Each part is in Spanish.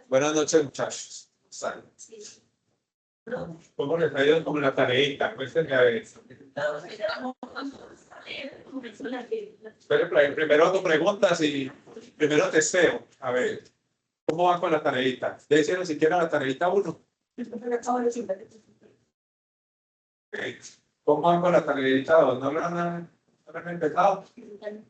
Buenas noches, muchachos. ¿Cómo les ha ido con la tareita? Cuéntenme a ver. Primero hago preguntas y primero testeo. A ver, ¿cómo van con la tareita? ¿Ya hicieron siquiera la tareita 1? ¿Cómo van con la tareita 2? ¿No la han empezado?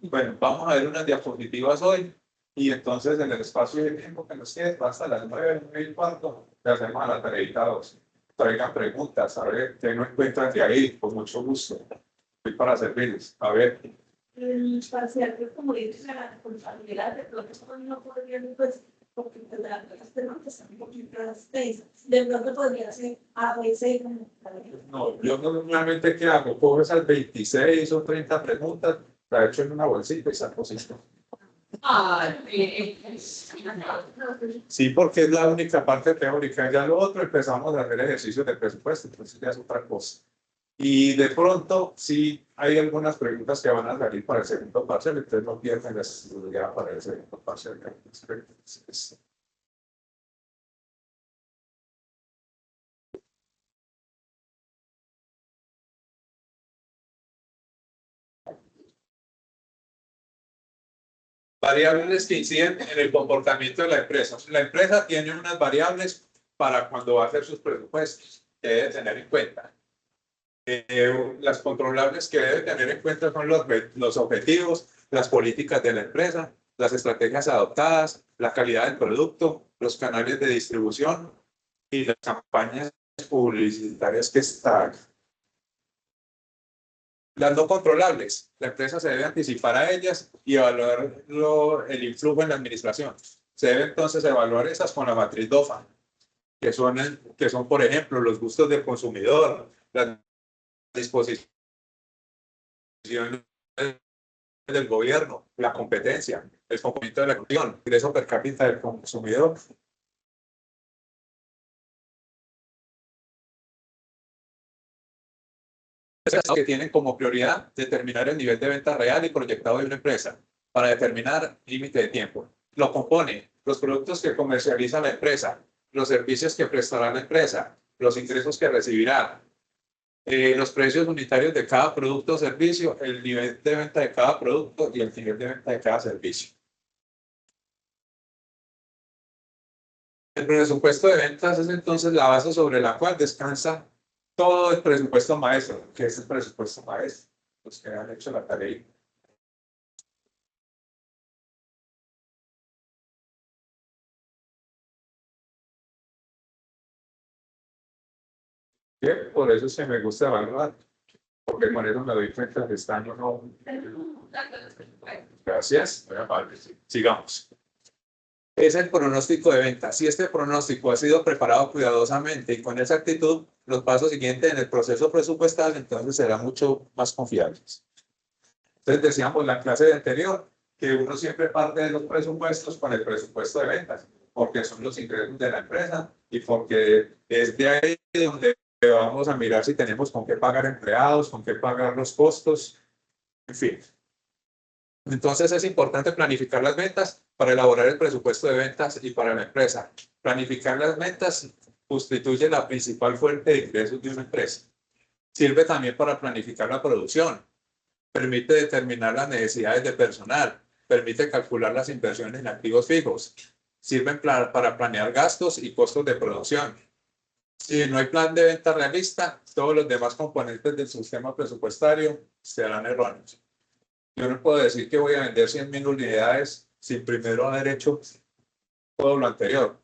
Bueno, vamos a ver unas diapositivas hoy y entonces en el espacio de tiempo que nos quede, hasta las 9:15, le hacemos a la tareita 2. Traigan preguntas, a ver, qué no encuentran de ahí, con mucho gusto. Estoy para servirles. A ver. Para ser, como dice la responsabilidad de los que no podrían, pues, porque las preguntas están un poquito extensas. De pronto podría ser a veces. No, yo normalmente, ¿qué hago? Cojo esas 26 o 30 preguntas, las echo en una bolsita y saco 5. Sí, porque es la única parte teórica. Ya lo otro empezamos a hacer ejercicios de presupuesto, entonces ya es otra cosa. Y de pronto, sí, hay algunas preguntas que van a salir para el segundo parcial, entonces no pierden la seguridad para el segundo parcial. Variables que inciden en el comportamiento de la empresa. La empresa tiene unas variables para cuando va a hacer sus presupuestos que debe tener en cuenta. Las controlables que debe tener en cuenta son los objetivos, las políticas de la empresa, las estrategias adoptadas, la calidad del producto, los canales de distribución y las campañas publicitarias que están. Las no controlables, la empresa se debe anticipar a ellas y evaluar el influjo en la administración. Se debe entonces evaluar esas con la matriz DOFA, que son, por ejemplo, los gustos del consumidor, las disposiciones del gobierno, la competencia, el componente de la acción, ingreso per cápita del consumidor. Que tienen como prioridad determinar el nivel de venta real y proyectado de una empresa para determinar límite de tiempo. Lo compone los productos que comercializa la empresa, los servicios que prestará la empresa, los ingresos que recibirá, los precios unitarios de cada producto o servicio, el nivel de venta de cada producto y el nivel de venta de cada servicio. El presupuesto de ventas es entonces la base sobre la cual descansa todo el presupuesto maestro, que es el presupuesto maestro, los que han hecho la tarea. Bien, por eso es que me gusta evaluar, porque con eso me doy cuenta de están o no. Gracias, muy amable. Sigamos. Es el pronóstico de ventas. Si este pronóstico ha sido preparado cuidadosamente y con esa actitud, los pasos siguientes en el proceso presupuestal entonces serán mucho más confiables. Entonces decíamos en la clase anterior que uno siempre parte de los presupuestos con el presupuesto de ventas, porque son los ingresos de la empresa y porque es de ahí donde vamos a mirar si tenemos con qué pagar empleados, con qué pagar los costos, en fin. Entonces es importante planificar las ventas para elaborar el presupuesto de ventas y para la empresa. Planificar las ventas constituye la principal fuente de ingresos de una empresa. Sirve también para planificar la producción. Permite determinar las necesidades de personal. Permite calcular las inversiones en activos fijos. Sirven para planear gastos y costos de producción. Si no hay plan de venta realista, todos los demás componentes del sistema presupuestario serán erróneos. Yo no puedo decir que voy a vender 100.000 unidades sin primero haber hecho todo lo anterior.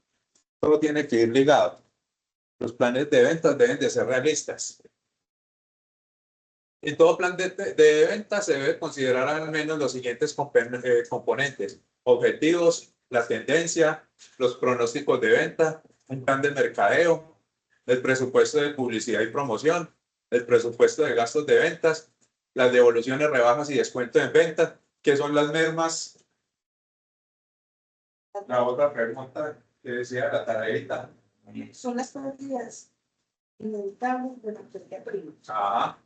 Todo tiene que ir ligado. Los planes de ventas deben de ser realistas. En todo plan de venta se debe considerar al menos los siguientes componentes: objetivos, la tendencia, los pronósticos de venta, un plan de mercadeo, el presupuesto de publicidad y promoción, el presupuesto de gastos de ventas, las devoluciones, rebajas y descuento en ventas, que son las mermas. La otra pregunta que decía la tareita. Son las pérdidas inevitables de la materia prima. Ah,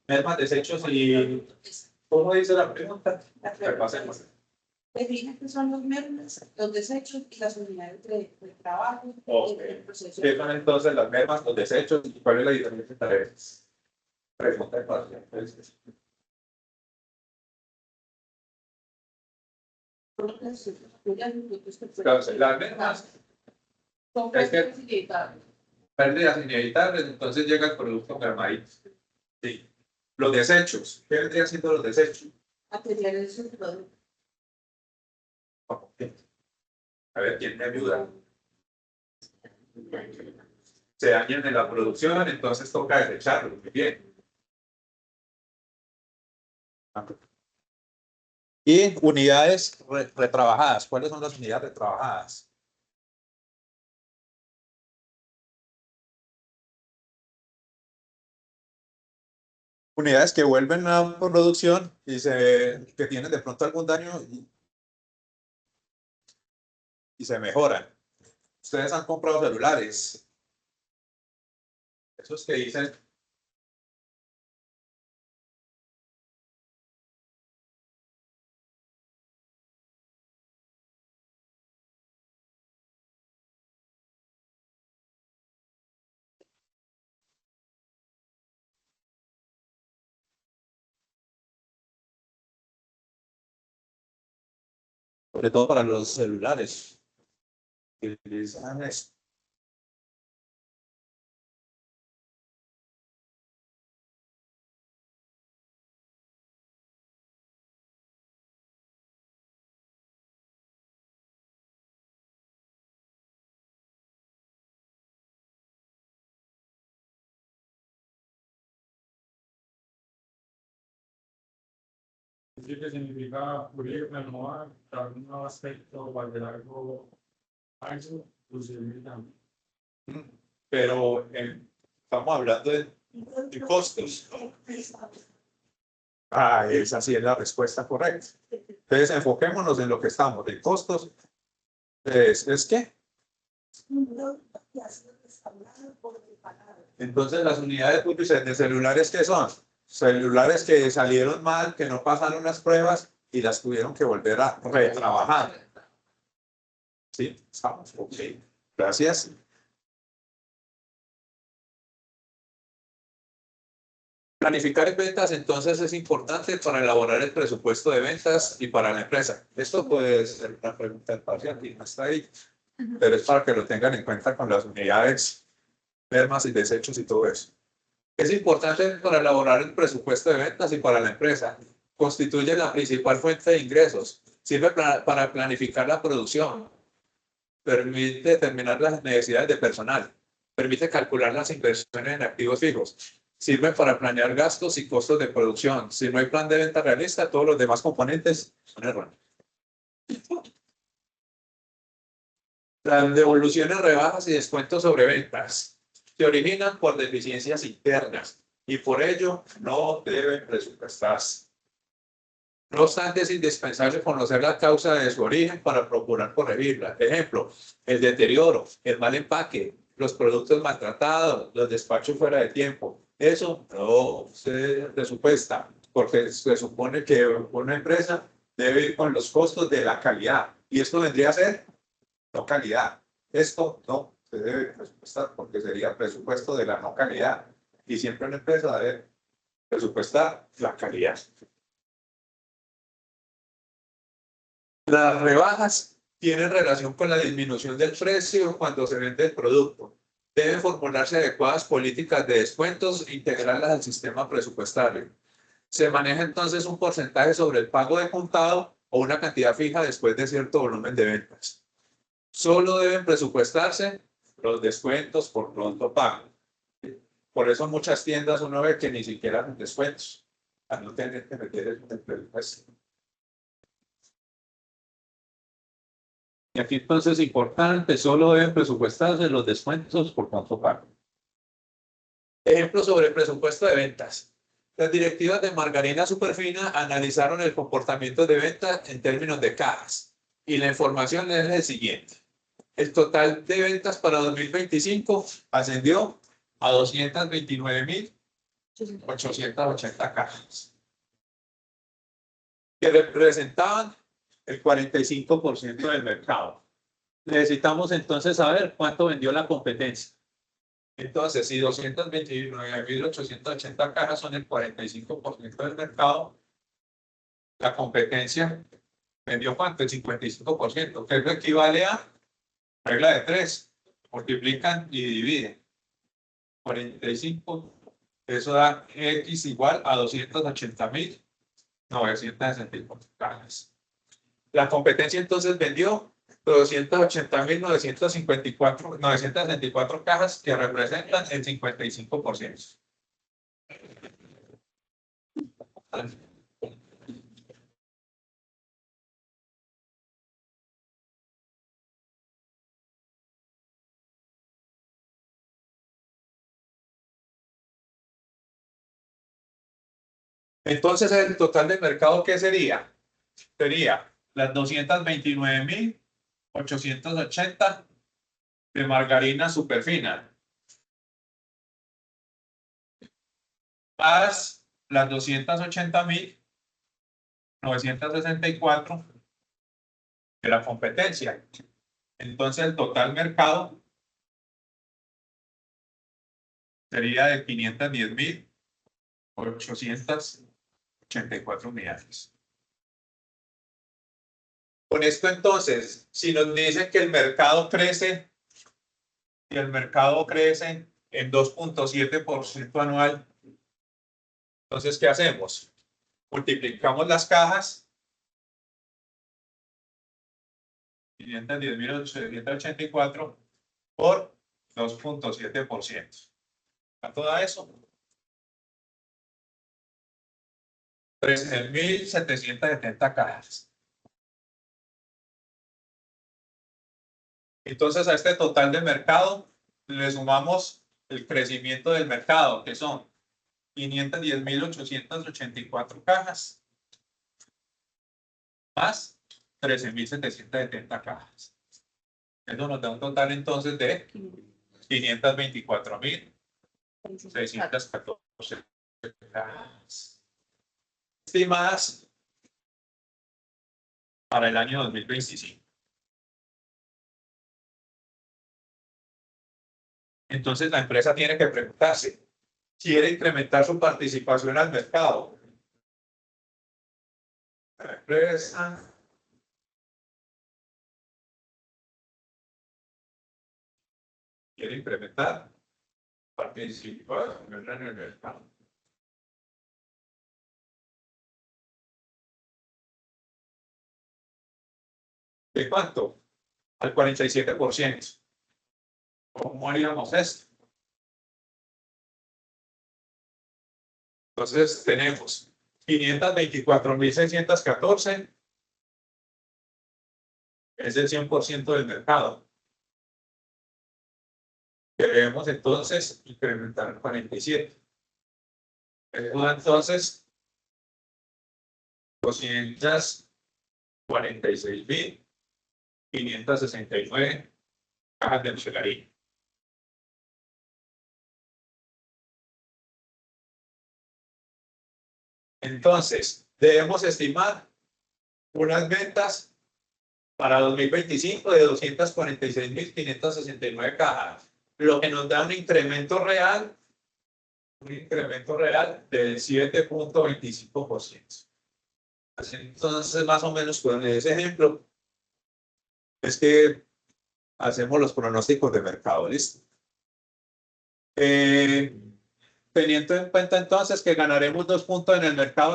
mermas, desechos y... ¿Cómo dice la pregunta? La pregunta Repasemos. define qué son los mermas, los desechos y las unidades de trabajo. Ok. El proceso. ¿Qué son entonces las mermas, los desechos y cuál es la diferencia entre ellos? Pregunta de parte. Entonces, las mermas Son es que- pérdidas inevitables. pérdidas inevitables, entonces llega el producto mermadito. Sí. Los desechos, ¿qué vendrían siendo los desechos? Materiales de producto. Ok. A ver, ¿quién me ayuda? Se dañan en la producción, entonces toca desecharlo. Muy bien. Y unidades retrabajadas. ¿Cuáles son las unidades retrabajadas? Unidades que vuelven a producción y que tienen de pronto algún daño y se mejoran. Ustedes han comprado celulares. Esos que dicen, sobre todo para los celulares, que utilizan esto. Sí, que significa pulir, renovar, dar un nuevo aspecto, volver algo falso, inclusive también. Pero estamos hablando de costos. Ah, esa sí es la respuesta correcta. Entonces, enfoquémonos en lo que estamos. De costos, ¿es qué? Entonces, las unidades de celulares, ¿qué son? Celulares que salieron mal, que no pasaron las pruebas y las tuvieron que volver a retrabajar. ¿Sí? Estamos. Ok. Gracias. Planificar en ventas entonces es importante para elaborar el presupuesto de ventas y para la empresa. Esto puede ser una pregunta del parcial y no está ahí, pero es para que lo tengan en cuenta con las unidades, mermas y desechos y todo eso. Es importante para elaborar el presupuesto de ventas y para la empresa. Constituye la principal fuente de ingresos. Sirve para planificar la producción. Permite determinar las necesidades de personal. Permite calcular las inversiones en activos fijos. Sirve para planear gastos y costos de producción. Si no hay plan de venta realista, todos los demás componentes son erróneos. Las devoluciones, rebajas y descuentos sobre ventas se originan por deficiencias internas y por ello no deben presupuestarse. No obstante, es indispensable conocer la causa de su origen para procurar corregirla. Ejemplo, el deterioro, el mal empaque, los productos maltratados, los despachos fuera de tiempo. Eso no se presupuesta, porque se supone que una empresa debe ir con los costos de la calidad. Y esto vendría a ser no calidad. Esto no se debe presupuestar porque sería presupuesto de la no calidad. Y siempre una empresa debe presupuestar la calidad. Las rebajas tienen relación con la disminución del precio cuando se vende el producto. Deben formularse adecuadas políticas de descuentos e integrarlas al sistema presupuestario. Se maneja entonces un porcentaje sobre el pago de contado o una cantidad fija después de cierto volumen de ventas. Solo deben presupuestarse los descuentos por pronto pago. Por eso muchas tiendas uno ve que ni siquiera hacen descuentos, a no tener que meter el presupuesto. Y aquí entonces es importante, solo deben presupuestarse los descuentos por pronto pago. Ejemplo sobre el presupuesto de ventas. Las directivas de margarina superfina analizaron el comportamiento de ventas en términos de cajas. Y la información es el siguiente. El total de ventas para 2025 ascendió a 229.880 cajas, que representaban el 45% del mercado. Necesitamos entonces saber cuánto vendió la competencia. Entonces, si 229.880 cajas son el 45% del mercado, la competencia vendió cuánto, el 55%, que es lo equivale a regla de 3. Multiplican y dividen. 45, eso da X igual a 280.964 cajas. La competencia entonces vendió 280.964 cajas que representan el 55%. Entonces, el total del mercado, ¿qué sería? Sería las 229.880 de margarina superfina, más las 280.964 de la competencia. Entonces, el total mercado sería de 510.884 unidades. Con esto entonces, si nos dicen que el mercado crece, y el mercado crece en 2.7% anual, entonces, ¿qué hacemos? Multiplicamos las cajas, 510.884 por 2.7%. ¿Cuánto da eso? 13.770 cajas. Entonces, a este total de mercado le sumamos el crecimiento del mercado, que son 510.884 cajas, más 13.770 cajas. Eso nos da un total entonces de 524.614 cajas estimadas para el año 2025. Entonces, la empresa tiene que preguntarse, ¿quiere incrementar su participación al mercado? La empresa quiere incrementar participación en el mercado. ¿De cuánto? Al 47%. ¿Cómo haríamos esto? Entonces tenemos 524.614, es el 100% del mercado. Queremos entonces incrementar el 47. Entonces, 246.569 cajas de margarina. Entonces, debemos estimar unas ventas para 2025 de 246.569 cajas, lo que nos da un incremento real del 7.25%. Entonces, más o menos con ese ejemplo, es que hacemos los pronósticos de mercado, ¿listo? Teniendo en cuenta entonces que ganaremos 2 puntos en el mercado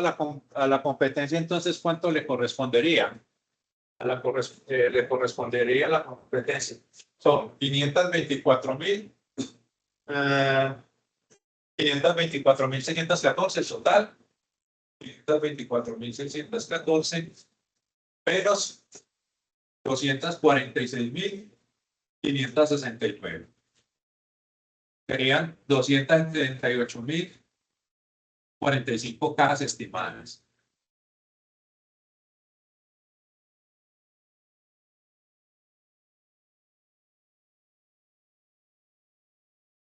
a la competencia, entonces, ¿cuánto le correspondería? Le correspondería a la competencia. Son 524.614 el total. 524.614 menos 246.569. Serían 278.045 cajas estimadas.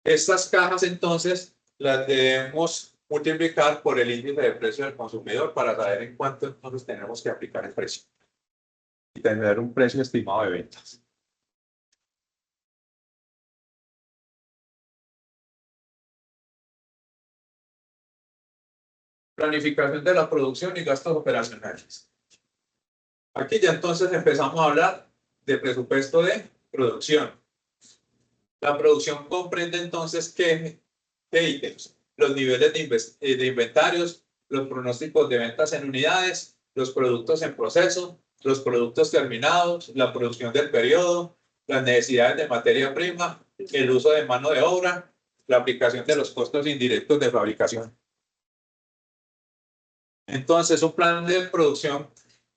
Estas cajas entonces las debemos multiplicar por el índice de precio del consumidor para saber en cuánto entonces tenemos que aplicar el precio. y tener un precio estimado de ventas. Planificación de la producción y gastos operacionales. Aquí ya entonces empezamos a hablar de presupuesto de producción. La producción comprende entonces qué ítems, los niveles de inventarios, los pronósticos de ventas en unidades, los productos en proceso, los productos terminados, la producción del periodo, las necesidades de materia prima, el uso de mano de obra, la aplicación de los costos indirectos de fabricación. Entonces, un plan de producción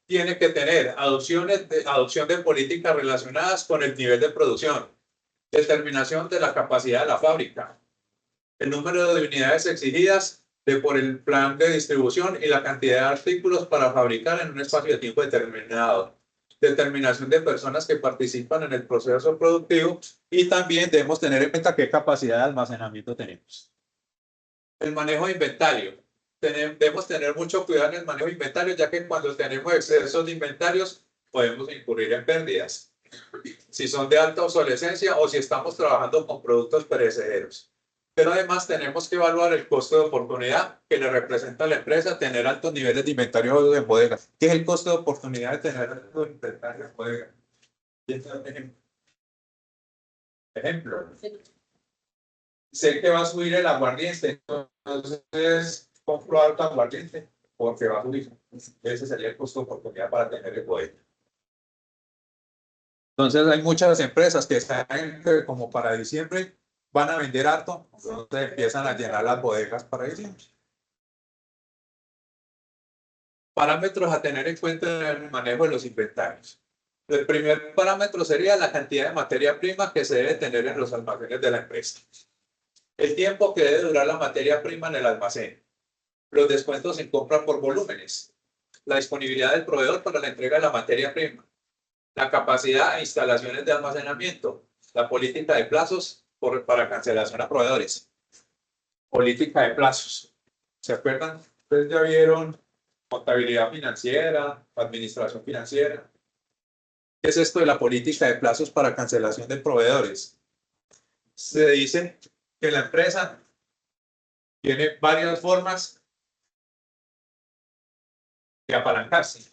tiene que tener adopción de políticas relacionadas con el nivel de producción, determinación de la capacidad de la fábrica, el número de unidades exigidas por el plan de distribución y la cantidad de artículos para fabricar en un espacio de tiempo determinado, determinación de personas que participan en el proceso productivo y también debemos tener en cuenta qué capacidad de almacenamiento tenemos. El manejo de inventario. Debemos tener mucho cuidado en el manejo de inventario, ya que cuando tenemos excesos de inventarios podemos incurrir en pérdidas, si son de alta obsolescencia o si estamos trabajando con productos perecederos. Pero además tenemos que evaluar el costo de oportunidad que le representa a la empresa tener altos niveles de inventario en bodega. ¿Qué es el costo de oportunidad de tener altos inventarios en bodega? Ejemplo. Sé que va a subir el aguardiente, entonces compro alto aguardiente porque va a subir. Ese sería el costo de oportunidad para tener el bodega. Entonces hay muchas empresas que saben que como para diciembre van a vender harto, entonces empiezan a llenar las bodegas para diciembre. Parámetros a tener en cuenta en el manejo de los inventarios. El primer parámetro sería la cantidad de materia prima que se debe tener en los almacenes de la empresa. El tiempo que debe durar la materia prima en el almacén. Los descuentos en compra por volúmenes. La disponibilidad del proveedor para la entrega de la materia prima. La capacidad e instalaciones de almacenamiento. La política de plazos para cancelación a proveedores. Política de plazos. ¿Se acuerdan? Ustedes ya vieron contabilidad financiera, administración financiera. ¿Qué es esto de la política de plazos para cancelación de proveedores? Se dice que la empresa tiene varias formas de apalancarse.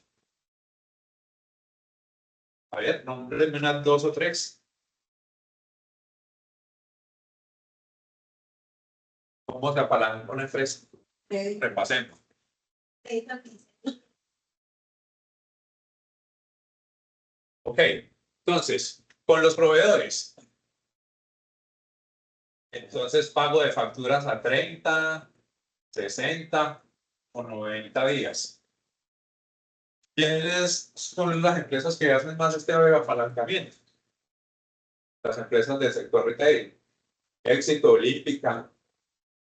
A ver, nombrenme unas 2 o 3. ¿Cómo se apalanca una empresa? Repasemos. Ok, entonces, con los proveedores. Entonces, pago de facturas a 30, 60 o 90 días. ¿Quiénes son las empresas que hacen más este apalancamiento? Las empresas del sector retail. Éxito, Olímpica.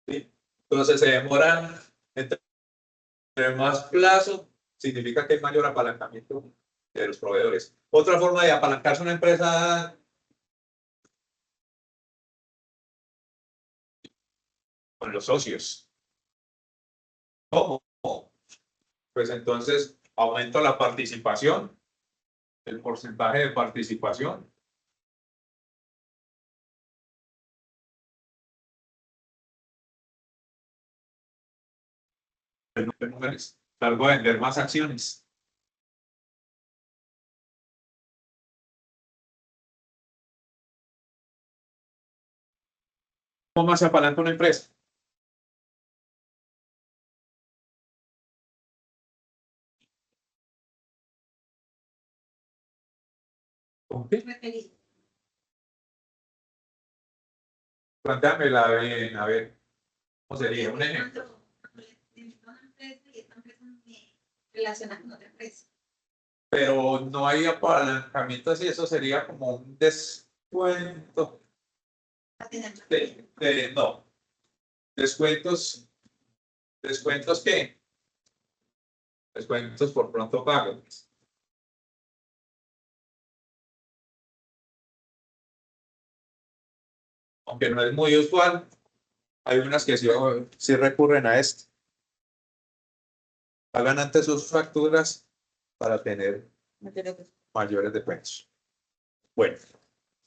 ¿Sí? Entonces, se demoran entre más plazo, significa que hay mayor apalancamiento de los proveedores. Otra forma de apalancarse una empresa con los socios. ¿Cómo? Pues entonces aumento la participación, el porcentaje de participación. Salgo a vender más acciones. ¿Cómo más se apalanca una empresa? ¿Con qué? Plantéamela bien, a ver. ¿Cómo sería? Un ejemplo. Relacionada con otra empresa. Pero no hay apalancamiento así, eso sería como un descuento. No. Descuentos. ¿Descuentos qué? Descuentos por pronto pago. Aunque no es muy usual, hay unas que sí recurren a esto. Pagan antes sus facturas para tener mayores de pesos. Bueno,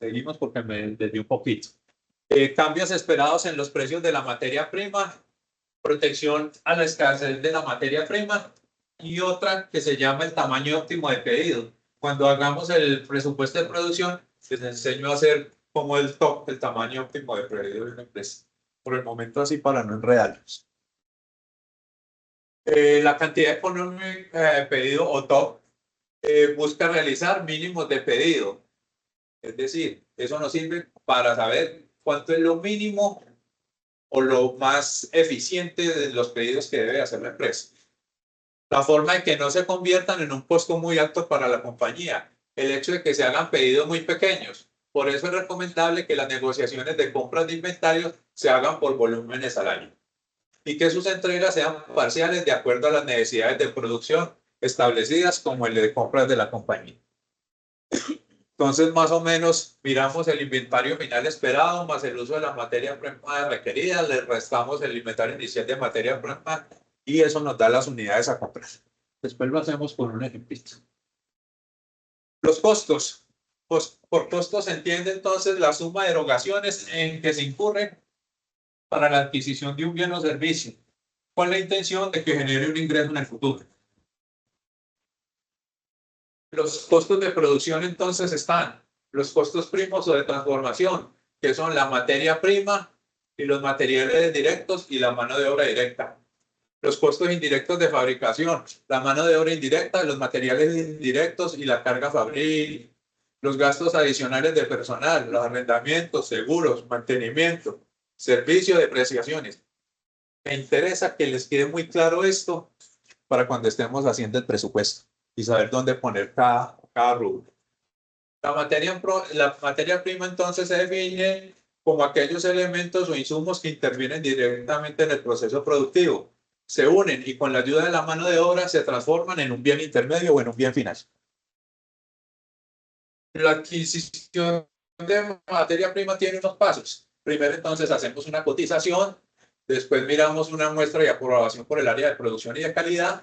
seguimos porque me desvié un poquito. Cambios esperados en los precios de la materia prima, protección a la escasez de la materia prima y otra que se llama el tamaño óptimo de pedido. Cuando hagamos el presupuesto de producción, les enseño a hacer como el top, el tamaño óptimo de pedido de una empresa. Por el momento así para no enredarlos. La cantidad económica de pedido o top busca realizar mínimos de pedido. Es decir, eso nos sirve para saber cuánto es lo mínimo o lo más eficiente de los pedidos que debe hacer la empresa. La forma de que no se conviertan en un costo muy alto para la compañía. El hecho de que se hagan pedidos muy pequeños. Por eso es recomendable que las negociaciones de compras de inventario se hagan por volúmenes al año y que sus entregas sean parciales de acuerdo a las necesidades de producción establecidas como el de compras de la compañía. Entonces, más o menos, miramos el inventario final esperado más el uso de la materia prima requerida, le restamos el inventario inicial de materia prima y eso nos da las unidades a comprar. Después lo hacemos con un ejemplito. Los costos. Pues, por costos se entiende entonces la suma de erogaciones en que se incurre para la adquisición de un bien o servicio, con la intención de que genere un ingreso en el futuro. Los costos de producción entonces están los costos primos o de transformación, que son la materia prima y los materiales directos y la mano de obra directa. Los costos indirectos de fabricación, la mano de obra indirecta, los materiales indirectos y la carga fabril. Los gastos adicionales de personal, los arrendamientos, seguros, mantenimiento, servicio, depreciaciones. Me interesa que les quede muy claro esto para cuando estemos haciendo el presupuesto y saber dónde poner cada rubro. La materia prima entonces se define como aquellos elementos o insumos que intervienen directamente en el proceso productivo, se unen y con la ayuda de la mano de obra se transforman en un bien intermedio o en un bien final. La adquisición de materia prima tiene unos pasos. Primero entonces hacemos una cotización, después miramos una muestra y aprobación por el área de producción y de calidad,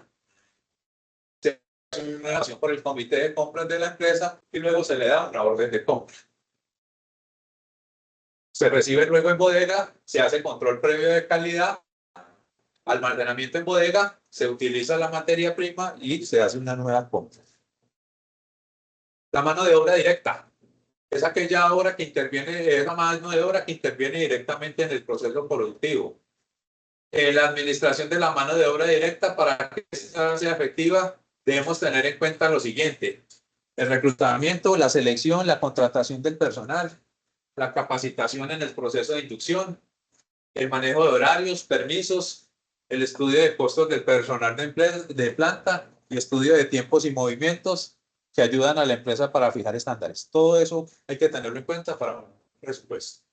una relación por el comité de compras de la empresa y luego se le da una orden de compra. Se recibe luego en bodega, se hace control previo de calidad, almacenamiento en bodega, se utiliza la materia prima y se hace una nueva compra. La mano de obra directa es aquella obra que interviene, es la mano de obra que interviene directamente en el proceso productivo. La administración de la mano de obra directa, para que sea efectiva, debemos tener en cuenta lo siguiente: el reclutamiento, la selección, la contratación del personal, la capacitación en el proceso de inducción, el manejo de horarios, permisos, el estudio de costos del personal de planta y estudio de tiempos y movimientos que ayudan a la empresa para fijar estándares. Todo eso hay que tenerlo en cuenta para un presupuesto.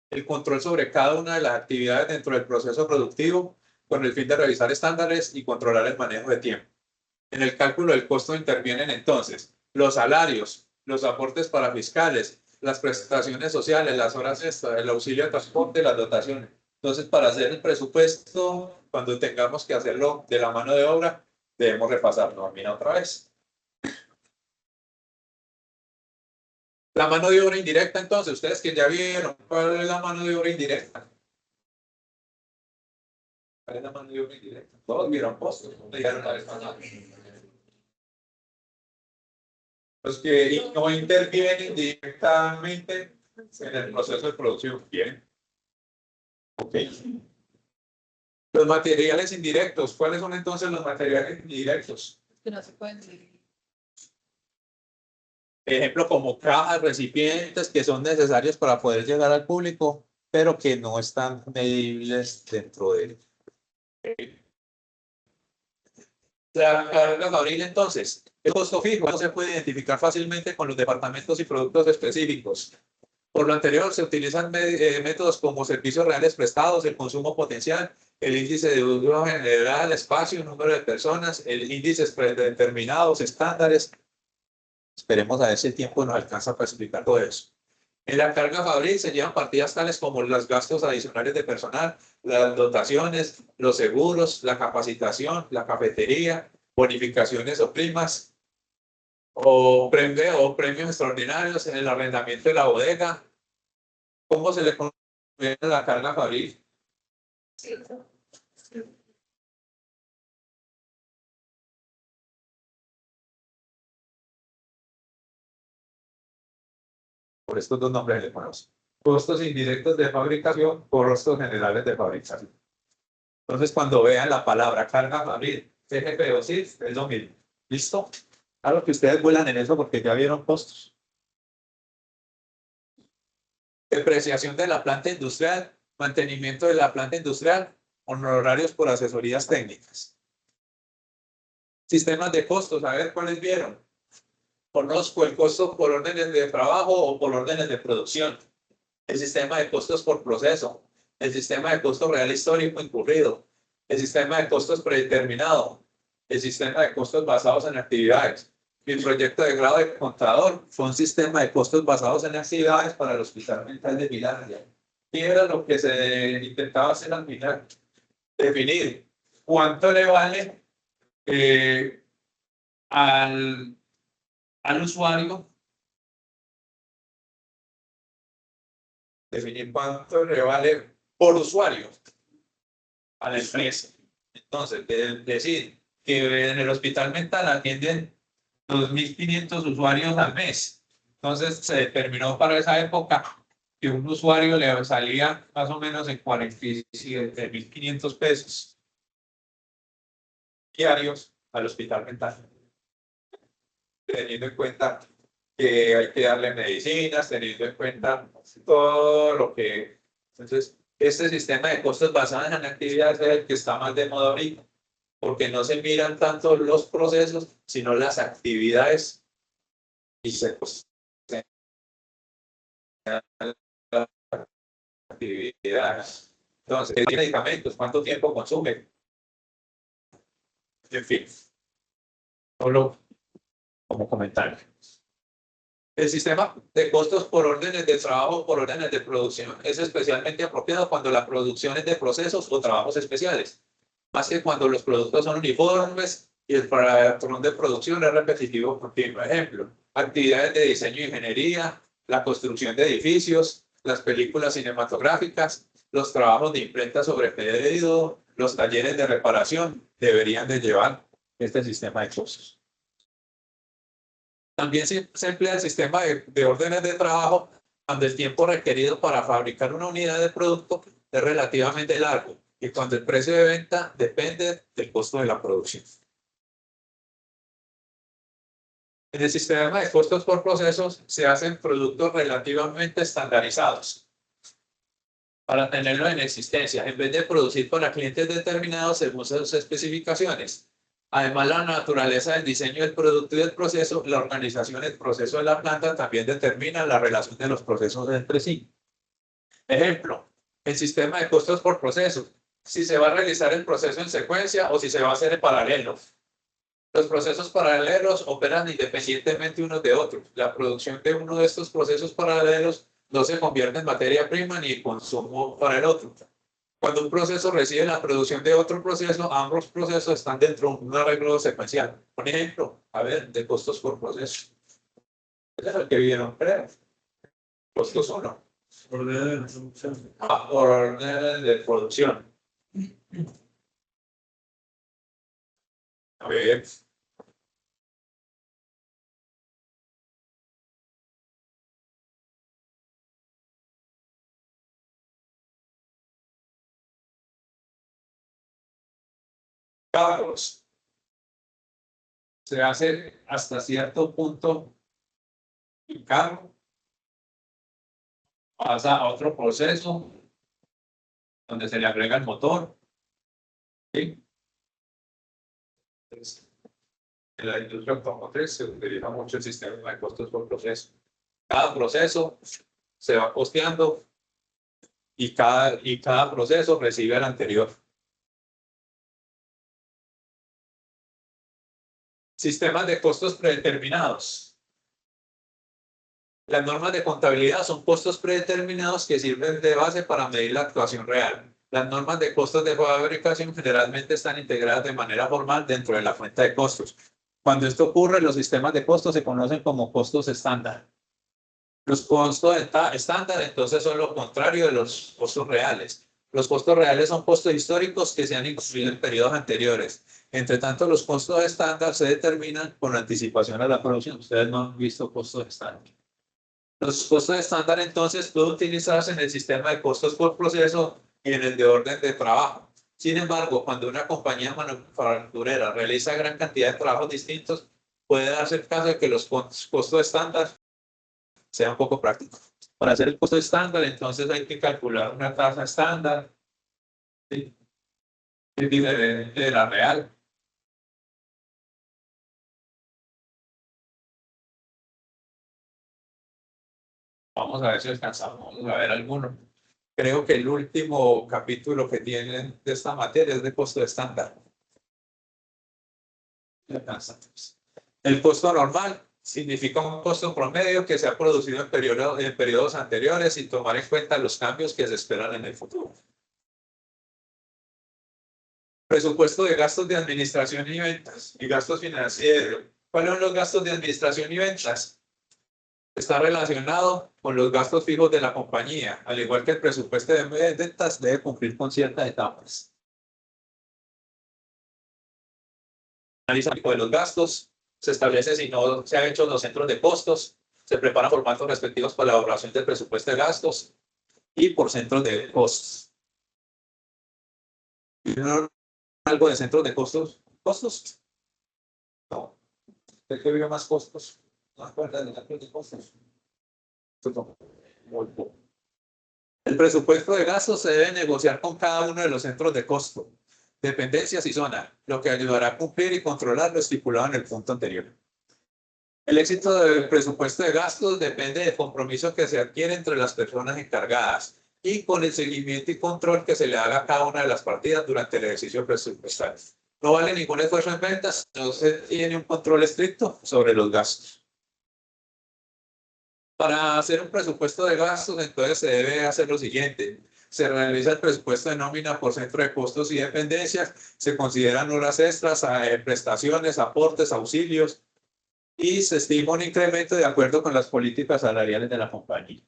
El control sobre cada una de las actividades dentro del proceso productivo con el fin de revisar estándares y controlar el manejo de tiempo. En el cálculo del costo intervienen entonces los salarios, los aportes para fiscales, las prestaciones sociales, las horas extras, el auxilio de transporte, las dotaciones. Entonces, para hacer el presupuesto, cuando tengamos que hacerlo de la mano de obra, debemos repasarlo. Mira otra vez. La mano de obra indirecta, entonces, ustedes que ya vieron, ¿cuál es la mano de obra indirecta? ¿Cuál es la mano de obra indirecta? Todos vieron postos, ¿no? Dijeron la vez pasada. Los que no intervienen directamente en el proceso de producción. Bien. Ok. Los materiales indirectos. ¿Cuáles son entonces los materiales indirectos? Que no se pueden dividir. Ejemplo, como cajas, recipientes que son necesarios para poder llegar al público, pero que no están medibles dentro de él. La carga fabril, entonces, el costo fijo no se puede identificar fácilmente con los departamentos y productos específicos. Por lo anterior, se utilizan métodos como servicios reales prestados, el consumo potencial, el índice de uso general, espacio, número de personas, el índices predeterminados, estándares. Esperemos a ver si el tiempo nos alcanza para explicar todo eso. En la carga fabril se llevan partidas tales como los gastos adicionales de personal, las dotaciones, los seguros, la capacitación, la cafetería, bonificaciones o primas. o premios extraordinarios en el arrendamiento de la bodega. ¿Cómo se le conoce a la carga fabril? Sí, eso. Sí. Por estos dos nombres le conocen. Costos indirectos de fabricación, costos generales de fabricación. Entonces, cuando vean la palabra carga fabril, CGP o CIF, es lo mismo. ¿Listo? Claro que ustedes vuelan en eso porque ya vieron costos. Depreciación de la planta industrial, mantenimiento de la planta industrial, honorarios por asesorías técnicas. Sistemas de costos, a ver cuáles vieron. Conozco el costo por órdenes de trabajo o por órdenes de producción. El sistema de costos por proceso. El sistema de costo real histórico incurrido. El sistema de costos predeterminado. El sistema de costos basados en actividades. Mi proyecto de grado de contador fue un sistema de costos basados en actividades para el Hospital Mental de Milán. Y era lo que se intentaba hacer al final. Definir cuánto le vale al usuario, definir cuánto le vale por usuario a la empresa. Entonces, decir que en el hospital mental atienden 2.500 usuarios al mes. Entonces, se determinó para esa época que un usuario le salía más o menos en 47.500 pesos diarios al hospital mental, teniendo en cuenta que hay que darle medicinas, teniendo en cuenta todo lo que... Entonces, este sistema de costos basados en actividades es el que está más de moda ahorita, porque no se miran tanto los procesos, sino las actividades y se actividades. Entonces, ¿qué medicamentos? ¿Cuánto tiempo consume? En fin, solo como comentario. El sistema de costos por órdenes de trabajo, por órdenes de producción, es especialmente apropiado cuando la producción es de procesos o trabajos especiales, más que cuando los productos son uniformes y el patrón de producción es repetitivo continuo. Ejemplo, actividades de diseño e ingeniería, la construcción de edificios, las películas cinematográficas, los trabajos de imprenta sobre pedido, los talleres de reparación deberían de llevar este sistema de costos. También se emplea el sistema de órdenes de trabajo cuando el tiempo requerido para fabricar una unidad de producto es relativamente largo y cuando el precio de venta depende del costo de la producción. En el sistema de costos por procesos se hacen productos relativamente estandarizados para tenerlo en existencia, en vez de producir para clientes determinados según sus especificaciones. Además, la naturaleza del diseño del producto y del proceso, la organización del proceso de la planta también determina la relación de los procesos entre sí. Ejemplo, el sistema de costos por proceso. Si se va a realizar el proceso en secuencia o si se va a hacer en paralelo. Los procesos paralelos operan independientemente unos de otros. La producción de uno de estos procesos paralelos no se convierte en materia prima ni consumo para el otro. Cuando un proceso recibe la producción de otro proceso, ambos procesos están dentro de un arreglo secuencial. Un ejemplo, a ver, de costos por proceso. Ese es el que vieron, creo. Costos 1. Orden de producción. Por orden de producción. A ver. Carlos. Se hace hasta cierto punto el carro. Pasa a otro proceso donde se le agrega el motor. ¿Sí? Entonces, en la industria automotriz se utiliza mucho el sistema de costos por proceso. Cada proceso se va costeando y cada proceso recibe al anterior. Sistemas de costos predeterminados. Las normas de contabilidad son costos predeterminados que sirven de base para medir la actuación real. Las normas de costos de fabricación generalmente están integradas de manera formal dentro de la cuenta de costos. Cuando esto ocurre, los sistemas de costos se conocen como costos estándar. Los costos estándar, entonces, son lo contrario de los costos reales. Los costos reales son costos históricos que se han incluido en periodos anteriores. Entre tanto, los costos estándar se determinan con anticipación a la producción. Ustedes no han visto costos estándar. Los costos estándar, entonces, pueden utilizarse en el sistema de costos por proceso y en el de orden de trabajo. Sin embargo, cuando una compañía manufacturera realiza gran cantidad de trabajos distintos, puede darse el caso de que los costos estándar sean poco prácticos. Para hacer el costo estándar, entonces hay que calcular una tasa estándar, ¿sí?, de la real. Vamos a ver si alcanzamos. Vamos a ver alguno. Creo que el último capítulo que tienen de esta materia es de costo estándar. El costo normal significa un costo promedio que se ha producido en periodos anteriores sin tomar en cuenta los cambios que se esperan en el futuro. Presupuesto de gastos de administración y ventas y gastos financieros. ¿Cuáles son los gastos de administración y ventas? Está relacionado con los gastos fijos de la compañía, al igual que el presupuesto de ventas debe cumplir con ciertas etapas. Analiza el tipo de los gastos, se establece si no se han hecho los centros de costos, se preparan formatos respectivos para la elaboración del presupuesto de gastos y por centros de costos. ¿Vieron algo de centros de costos? ¿Costos? No. ¿De qué vio más costos? ¿No acuerdan de centros de costos? Muy poco. El presupuesto de gastos se debe negociar con cada uno de los centros de costo, dependencias y zona, lo que ayudará a cumplir y controlar lo estipulado en el punto anterior. El éxito del presupuesto de gastos depende del compromiso que se adquiere entre las personas encargadas y con el seguimiento y control que se le haga a cada una de las partidas durante el ejercicio presupuestal. No vale ningún esfuerzo en ventas, no se tiene un control estricto sobre los gastos. Para hacer un presupuesto de gastos, entonces se debe hacer lo siguiente. Se realiza el presupuesto de nómina por centro de costos y dependencias, se consideran horas extras, prestaciones, aportes, auxilios, y se estima un incremento de acuerdo con las políticas salariales de la compañía.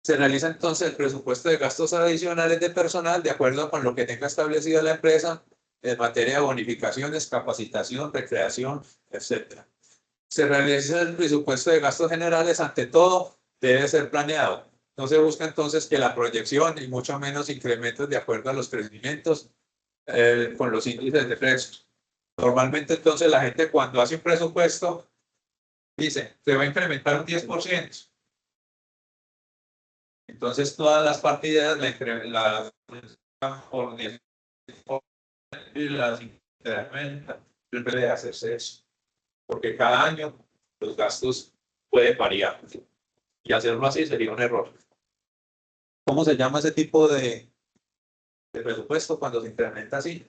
Se realiza entonces el presupuesto de gastos adicionales de personal de acuerdo con lo que tenga establecido la empresa en materia de bonificaciones, capacitación, recreación, etc. Se realiza el presupuesto de gastos generales, ante todo, debe ser planeado. No se busca entonces que la proyección y mucho menos incrementos de acuerdo a los crecimientos con los índices de precios. Normalmente entonces la gente cuando hace un presupuesto dice, se va a incrementar un 10%. Entonces todas las partidas la por 10% y las incrementan. Debe hacerse eso, porque cada año los gastos pueden variar y hacerlo así sería un error. ¿Cómo se llama ese tipo de presupuesto cuando se incrementa así?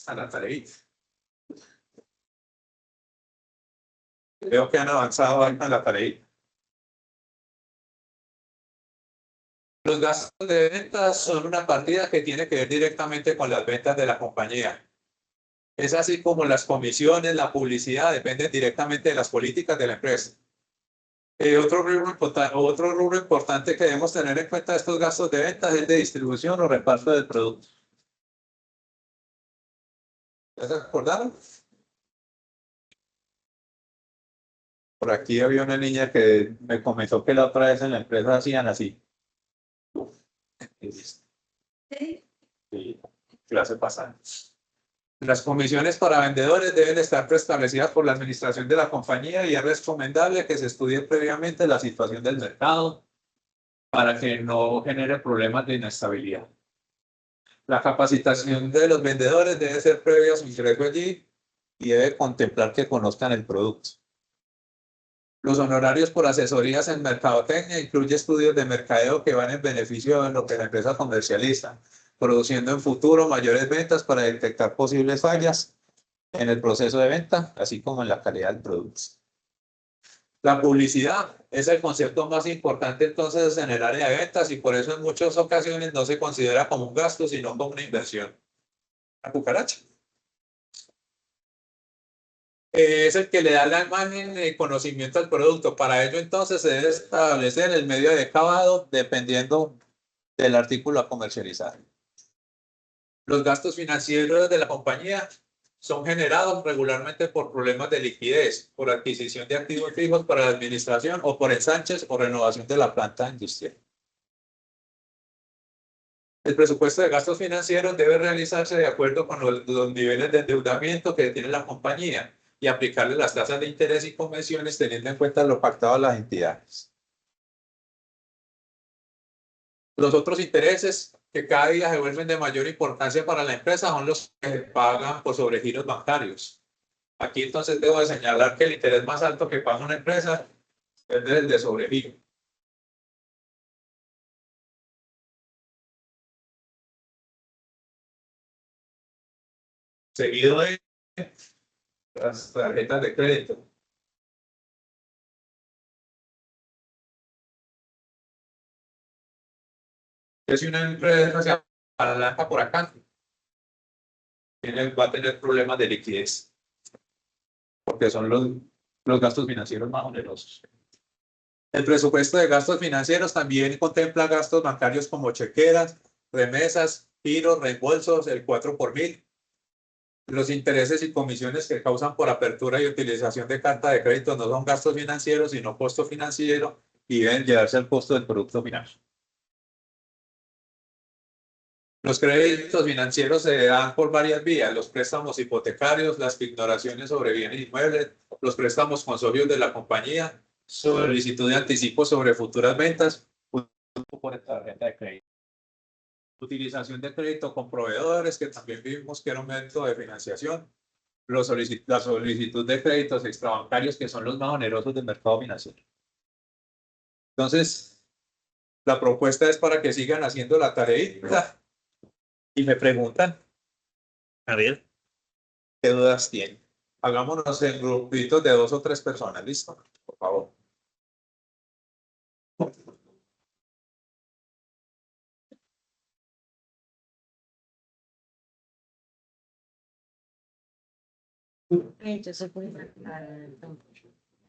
A la tarea. Veo que han avanzado en la tarea. Los gastos de ventas son una partida que tiene que ver directamente con las ventas de la compañía. Es así como las comisiones, la publicidad dependen directamente de las políticas de la empresa. Otro rubro importante que debemos tener en cuenta de estos gastos de ventas es el de distribución o reparto del producto. ¿Ya se acordaron? Por aquí había una niña que me comentó que la otra vez en la empresa hacían así. Sí, clase pasada. Las comisiones para vendedores deben estar preestablecidas por la administración de la compañía y es recomendable que se estudie previamente la situación del mercado para que no genere problemas de inestabilidad. La capacitación de los vendedores debe ser previa a su ingreso allí y debe contemplar que conozcan el producto. Los honorarios por asesorías en mercadotecnia incluye estudios de mercadeo que van en beneficio de lo que la empresa comercializa, produciendo en futuro mayores ventas para detectar posibles fallas en el proceso de venta, así como en la calidad del producto. La publicidad es el concepto más importante entonces en el área de ventas y por eso en muchas ocasiones no se considera como un gasto, sino como una inversión. La cucaracha. es el que le da la imagen y conocimiento al producto. Para ello, entonces, se debe establecer el medio de acabado dependiendo del artículo a comercializar. Los gastos financieros de la compañía son generados regularmente por problemas de liquidez, por adquisición de activos fijos para la administración o por ensanches o renovación de la planta industrial. El presupuesto de gastos financieros debe realizarse de acuerdo con los niveles de endeudamiento que tiene la compañía y aplicarle las tasas de interés y convenciones teniendo en cuenta lo pactado a las entidades. Los otros intereses que cada día se vuelven de mayor importancia para la empresa son los que se pagan por sobregiros bancarios. Aquí entonces debo de señalar que el interés más alto que paga una empresa es el de sobregiro. Seguido de las tarjetas de crédito. Si una empresa se apalanca por acá, va a tener problemas de liquidez, porque son los gastos financieros más onerosos. El presupuesto de gastos financieros también contempla gastos bancarios como chequeras, remesas, giros, reembolsos, el 4 por mil, los intereses y comisiones que causan por apertura y utilización de carta de crédito no son gastos financieros, sino costo financiero y deben llevarse al costo del producto final. Los créditos financieros se dan por varias vías: los préstamos hipotecarios, las pignoraciones sobre bienes inmuebles, los préstamos con socios de la compañía, solicitud de anticipo sobre futuras ventas, por tarjeta de crédito. Utilización de crédito con proveedores, que también vimos que era un método de financiación. La solicitud de créditos extrabancarios, que son los más onerosos del mercado financiero. Entonces, la propuesta es para que sigan haciendo la tarea y me preguntan, a ver, ¿qué dudas tienen? Hagámonos en grupitos de 2 o 3 personas, ¿listo? Por favor.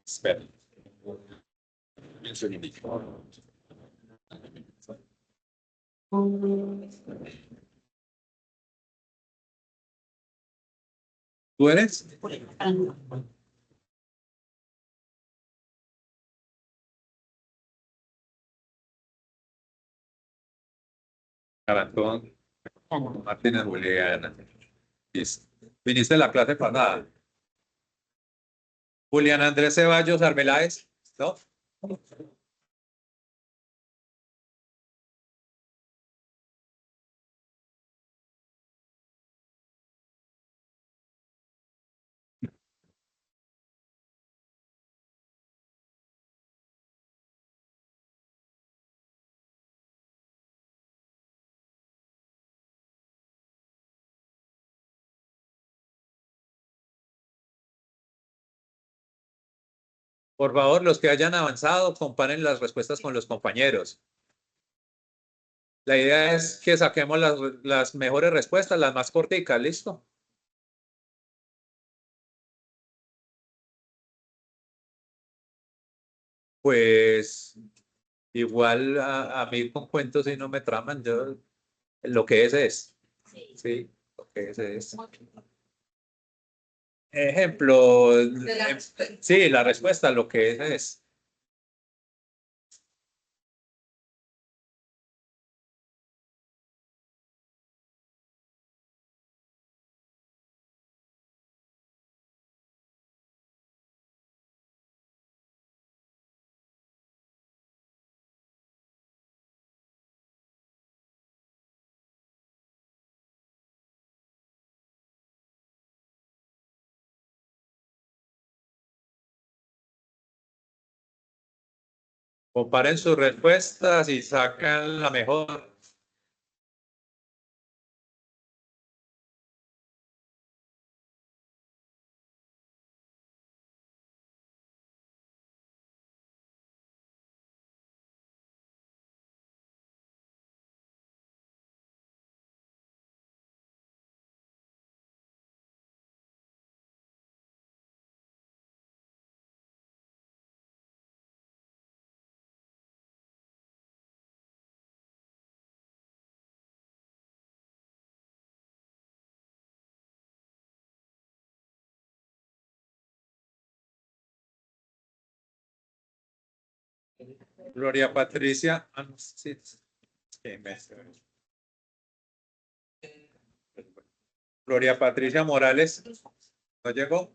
Espera. ¿Tú eres? Carantón. Martínez Juliana. ¿Viniste de la clase pasada? Julián Andrés Ceballos Arbeláez, ¿no? Por favor, los que hayan avanzado, comparen las respuestas con los compañeros. La idea es que saquemos las mejores respuestas, las más corticas, ¿listo? Pues igual a mí con cuentos y no me traman, yo lo que es. Sí, lo que es. Ejemplo, sí, la respuesta, lo que es. Comparen sus respuestas y sacan la mejor. Gloria Patricia. No, sí, Gloria Patricia Morales. ¿No llegó?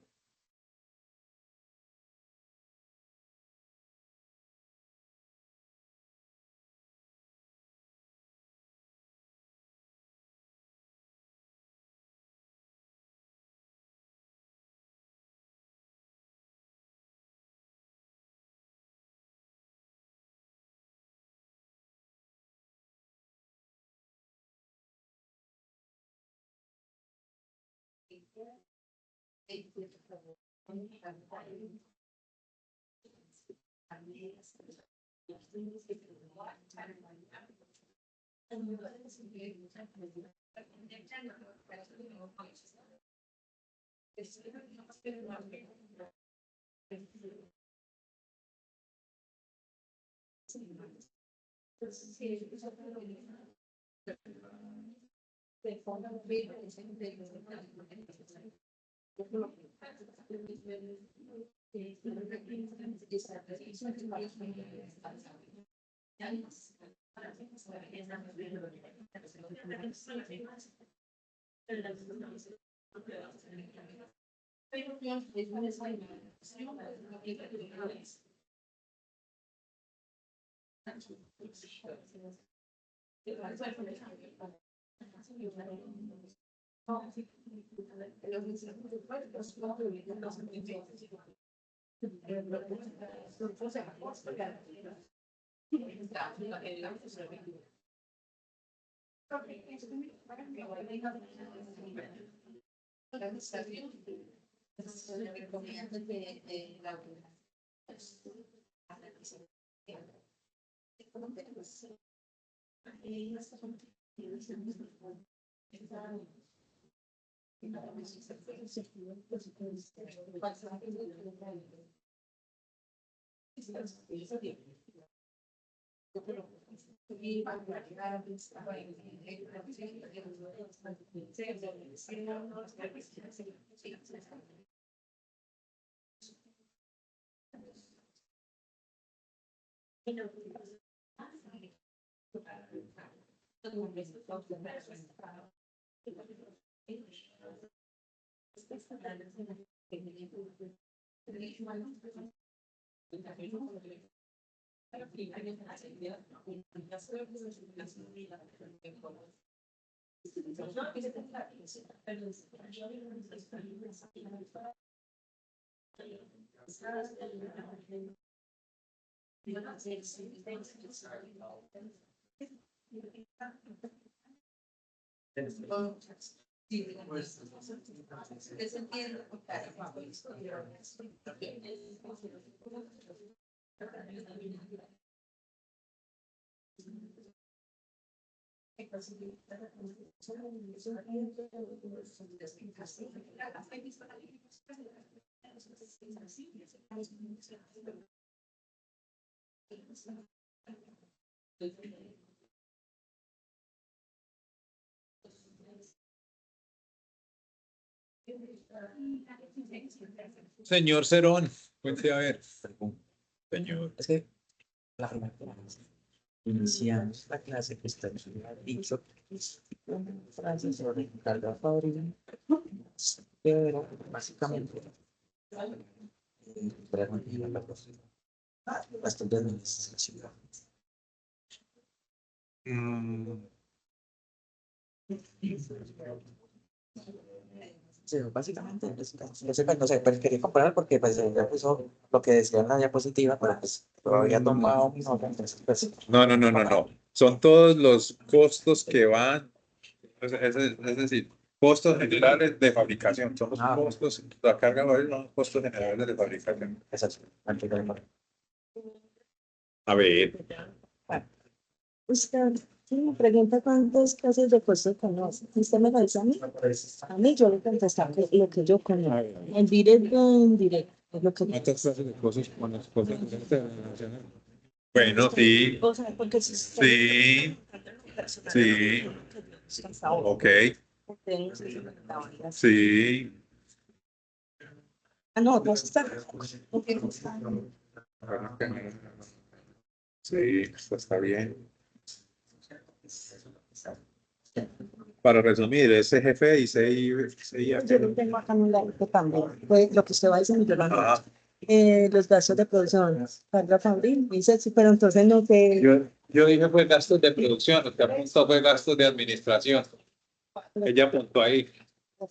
Señor Cerón, cuente a ver. Señor. Es que la primera clase, iniciamos la clase que está dicho que es una frase sobre carga fábrica, pero básicamente bastante administración. Sí, básicamente, no sé, no sé, pues quería comparar porque pues ya puso lo que decía en la diapositiva, pero pues lo había tomado mi nota, entonces pues. No. Son todos los costos que van, es decir, costos generales de fabricación. Son los costos, la carga variable son los costos generales de fabricación. Exacto. A ver, Bueno, usted me pregunta cuántas clases de curso conoce. ¿Usted me lo dice a mí? A mí yo le contestar lo que yo conozco. En directo, en directo. Es lo que yo ¿cuántas clases de costos con las cosas internacionales? Bueno, sí, O sea, porque si usted sí, sí, ok, sí. Ah, no, no está. Sí, esto está bien. Para resumir, SGF y CIF. Yo lo tengo acá en un lado también. Pues lo que usted va diciendo, yo lo anoto. Ah, Los gastos de producción, Carla Fabril, dice, sí, pero entonces no te, yo dije fue gastos de producción, lo que apuntó fue gastos de administración. Ella apuntó ahí.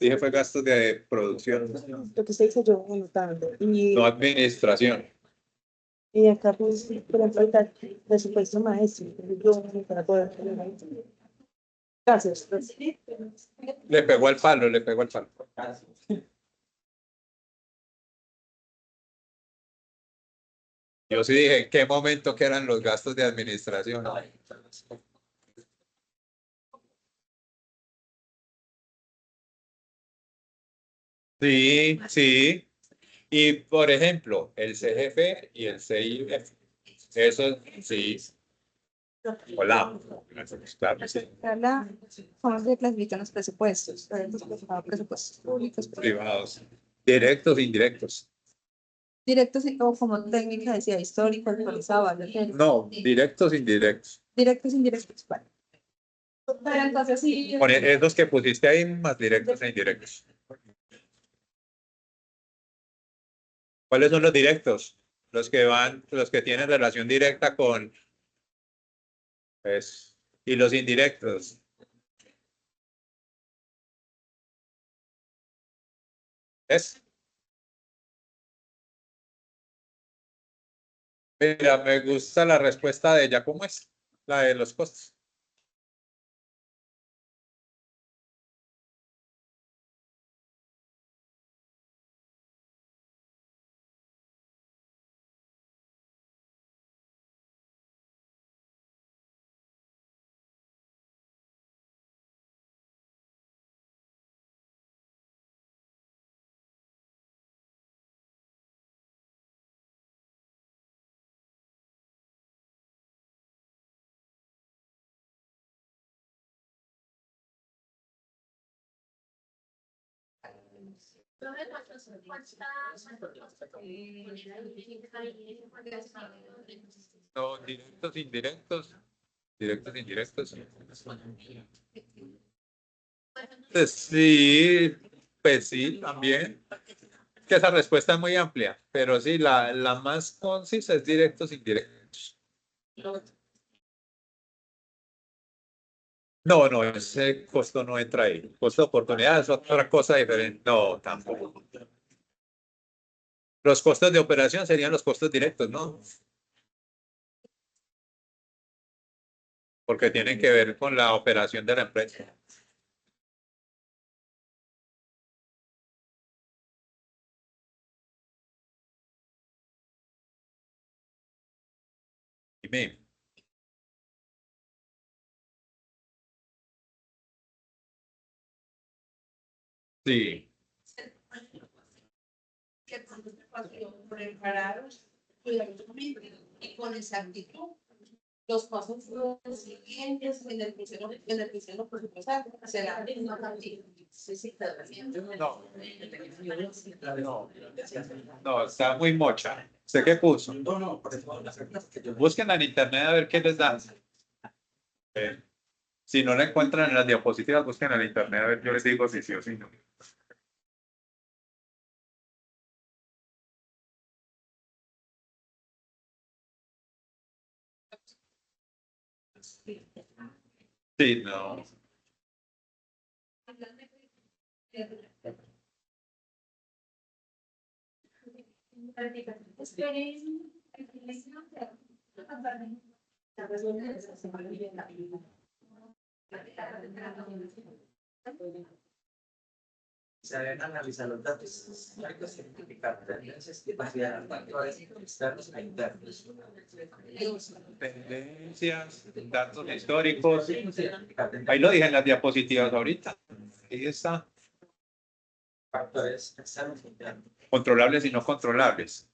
Dije fue gastos de producción, lo que usted dice, yo voy anotando. no administración. Y acá, pues, por ejemplo, ahorita presupuesto maestro, yo para poder. Gracias. Le pegó al palo, le pegó al palo. Yo sí dije en qué momento que eran los gastos de administración. Sí, sí. Y por ejemplo, el CGF y el CIF. Eso sí. Hola. Claro, sí. Carla, ¿cómo se clasifican los presupuestos? Presupuestos públicos, Privados. Directos, indirectos. directos o como técnica decía, histórico, actualizado, No, directos, indirectos. directos, indirectos, vale. Pero entonces sí, Con esos que pusiste ahí, más directos e indirectos. ¿Cuáles son los directos? Los que tienen relación directa con, pues, y los indirectos. ¿Es? Mira, me gusta la respuesta de ella. ¿Cómo es? La de los costos. No, directos, indirectos. Directos, indirectos. Pues sí, también. Que esa respuesta es muy amplia, pero sí, la más concisa es directos, indirectos. No, no, ese costo no entra ahí. Costo de oportunidad es otra cosa diferente. No, tampoco. Los costos de operación serían los costos directos, ¿no? Porque tienen que ver con la operación de la empresa. Dime. Sí. Preparados y con exactitud los pasos siguientes en el diseño presupuestal será la misma cantidad. No, no, está muy mocha. ¿Sé qué puso? Busquen en internet a ver qué les dan. Si no la encuentran en las diapositivas, busquen en internet a ver, yo les digo si sí o si no. Sí, no. Se deben analizar los datos históricos y identificar tendencias y considerar factores externos e internos. Tendencias, datos históricos. Ahí lo dije en las diapositivas ahorita. Ahí está. Factores externos e internos. Controlables y no controlables.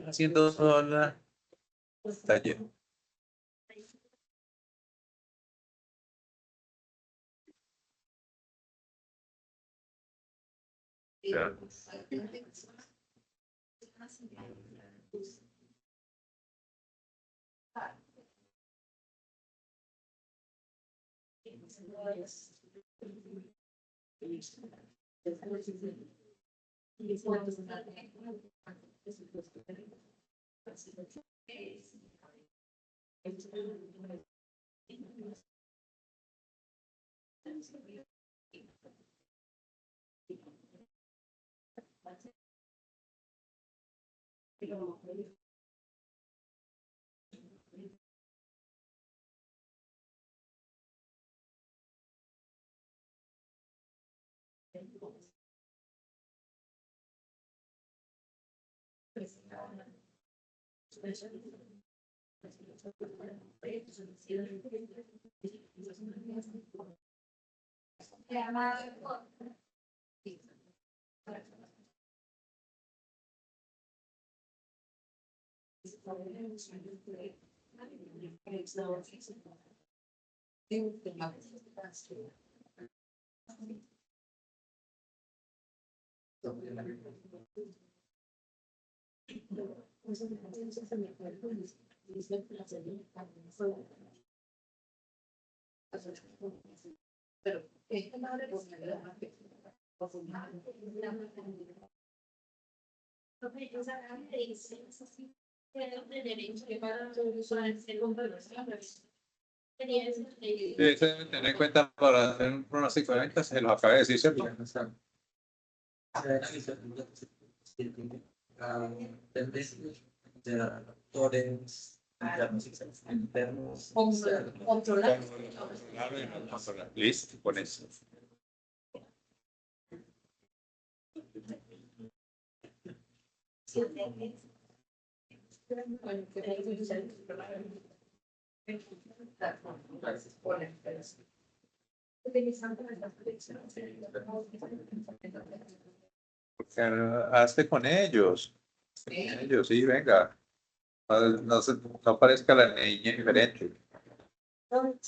Haciendo sola. Está lleno. Ya. Sí, eso deben tener en cuenta para hacer un pronóstico de ventas, se los acabé de decir, ¿cierto? De actores internos. Controlar. Listo, con eso. Hazte con ellos. Ellos, sí, venga. No parezca la niña diferente. Un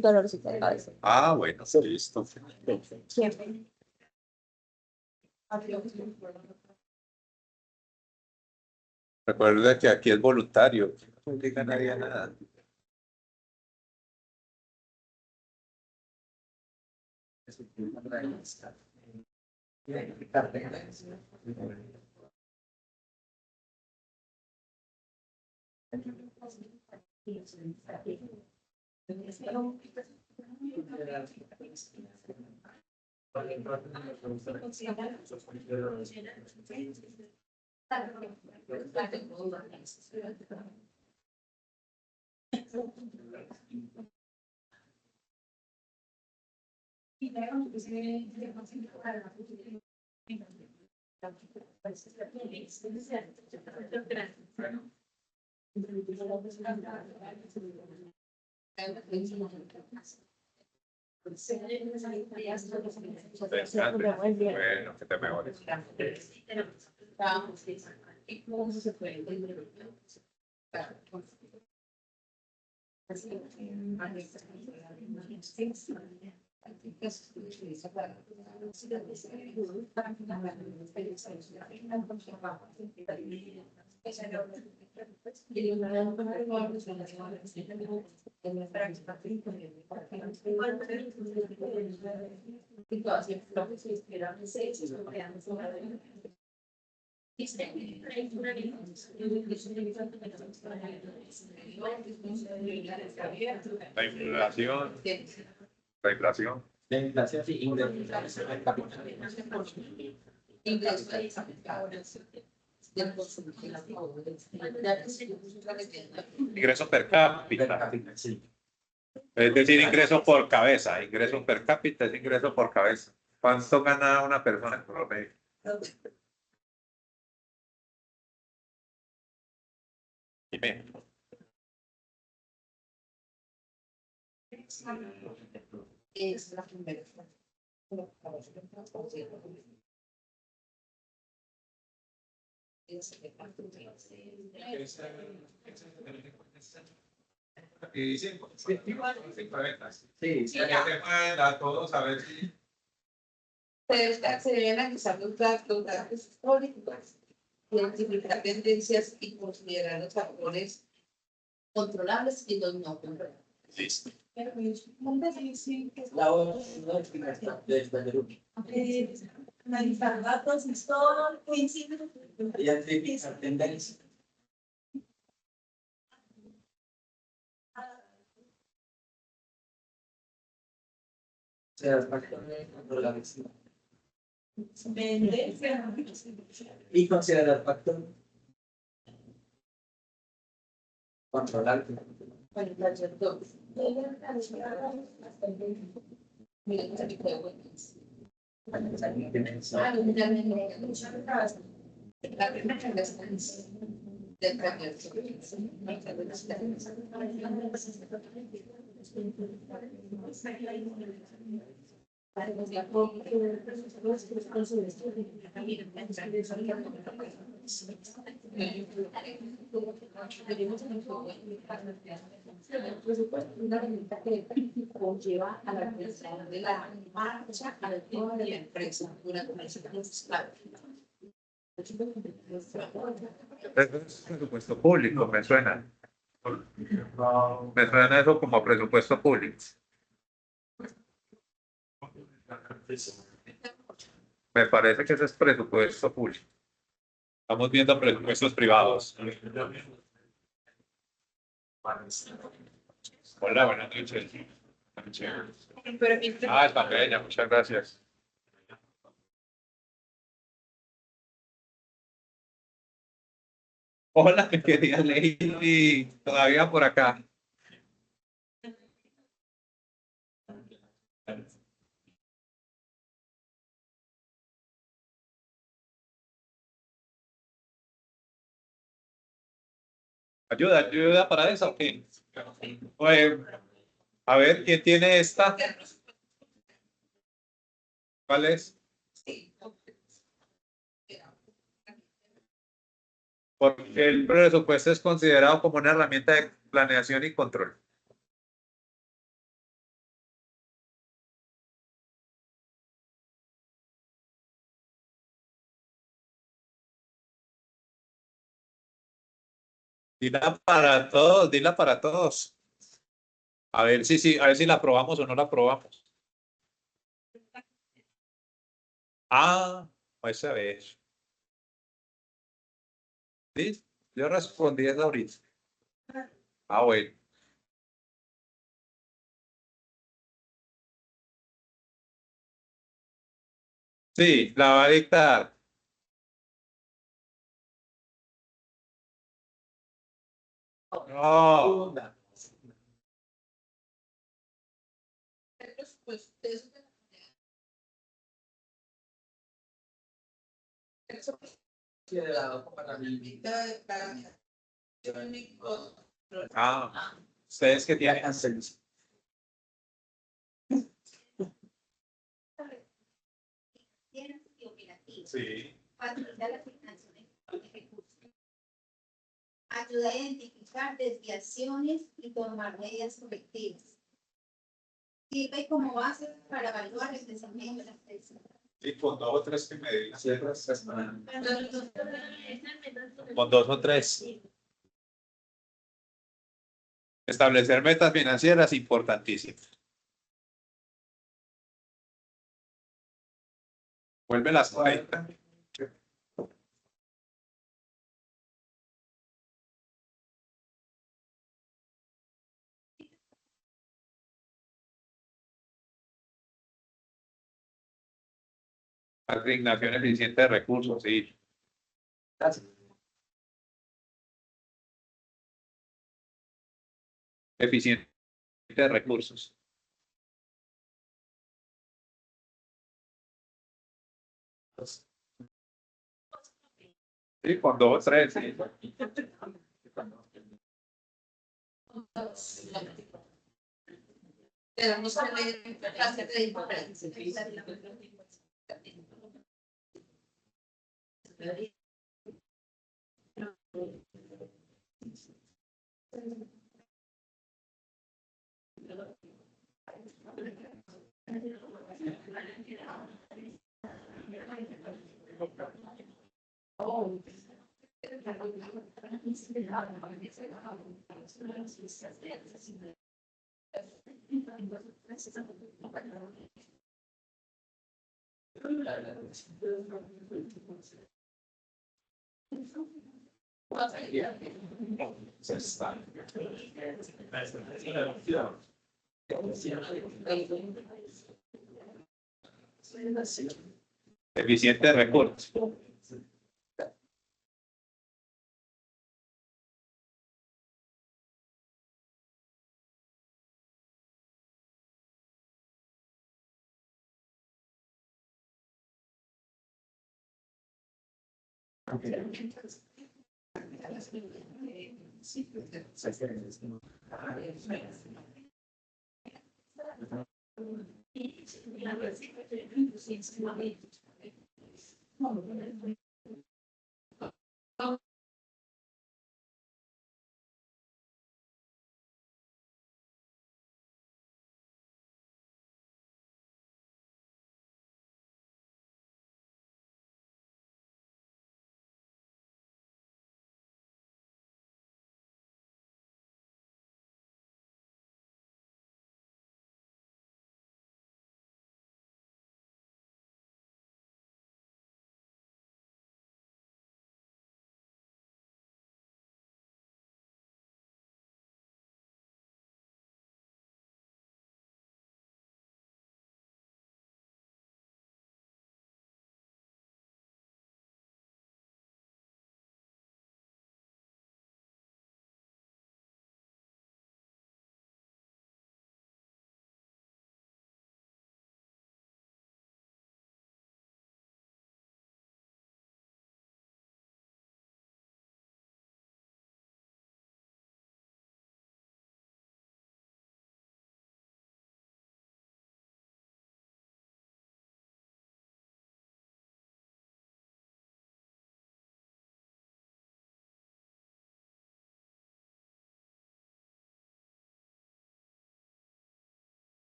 dolorcito de cabeza. Ah, bueno, listo. Siempre. Recuerda que aquí es voluntario. No obliga a nadie a nada. Bueno, que te mejores. La inflación. La inflación. La inflación sí, Ingreso per cápita. Es decir, ingreso por cabeza. Ingreso per cápita es ingreso por cabeza. ¿Cuánto gana una persona en promedio? Dime. Es la primera. Y sí, sí, a todos a ver si. Se deben analizar los datos históricos, identificar tendencias y considerar los factores controlables y los no controlables. Listo. La otra del Analizar datos históricos, identificar tendencias. O sea, los factores controlables. Y considerar factores controlables. Bueno, la dos. Mira, esta tipo de buenas. La primera es del cambio una herramienta que conlleva a la realización de la marcha al tema de la empresa durante el ciclo fiscal. Es presupuesto público, me suena. Me suena eso como presupuesto público. Me parece que ese es presupuesto público. Estamos viendo presupuestos privados. Hola, buenas noches. Ah, está bella, muchas gracias. Hola, mi querida Lady, todavía por acá. ¿Ayuda para eso? ¿Qué? Oye, a ver, ¿quién tiene esta? ¿Cuál es? Porque el presupuesto es considerado como una herramienta de planeación y control. Dila para todos, dila para todos. A ver a ver si la aprobamos o no la aprobamos. Ah, esa vez. ¿Sí? Yo respondí eso ahorita. Ah, bueno. Sí, la va a dictar. No. Pues eso Ah, ustedes que tienen. Sí. Facilita la asignación de recursos. Ayuda a identificar desviaciones y tomar medidas correctivas. Sirve como base para evaluar el desempeño de la empresa. Sí, con dos o tres que me digan. Con dos o tres. Establecer metas financieras importantísimas. Vuelve las 40. Asignación eficiente de recursos, sí. Eficiente de recursos. Sí, con dos o tres. Sí. Tenemos que leer clases de diferencia. Eficiente de recursos.